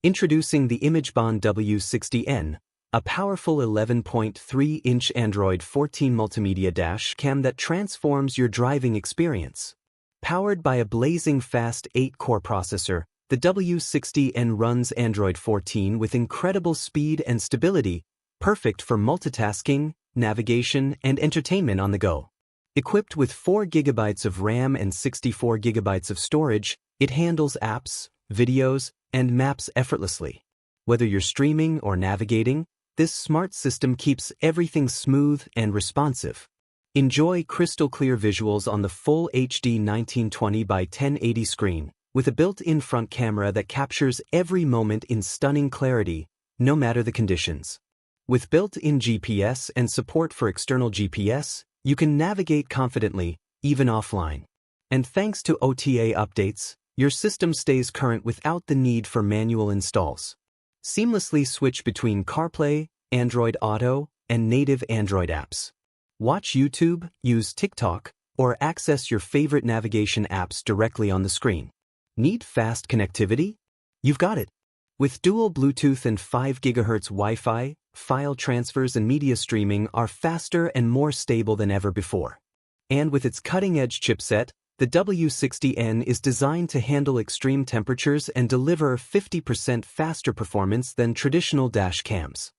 Introducing the Imagebon W60N, a powerful 11.3-inch Android 14 multimedia dash cam that transforms your driving experience. Powered by a blazing fast 8-core processor, the W60N runs Android 14 with incredible speed and stability, perfect for multitasking, navigation, and entertainment on the go. Equipped with 4 GB of RAM and 64 GB of storage, it handles apps, videos, and maps effortlessly. Whether you're streaming or navigating, this smart system keeps everything smooth and responsive. Enjoy crystal-clear visuals on the full HD 1920 by 1080 screen, with a built-in front camera that captures every moment in stunning clarity, no matter the conditions. With built-in GPS and support for external GPS, you can navigate confidently, even offline. And thanks to OTA updates, your system stays current without the need for manual installs. Seamlessly switch between CarPlay, Android Auto, and native Android apps. Watch YouTube, use TikTok, or access your favorite navigation apps directly on the screen. Need fast connectivity? You've got it. With dual Bluetooth and 5 GHz Wi-Fi, file transfers and media streaming are faster and more stable than ever before. And with its cutting-edge chipset, the W60N is designed to handle extreme temperatures and deliver 50% faster performance than traditional dash cams.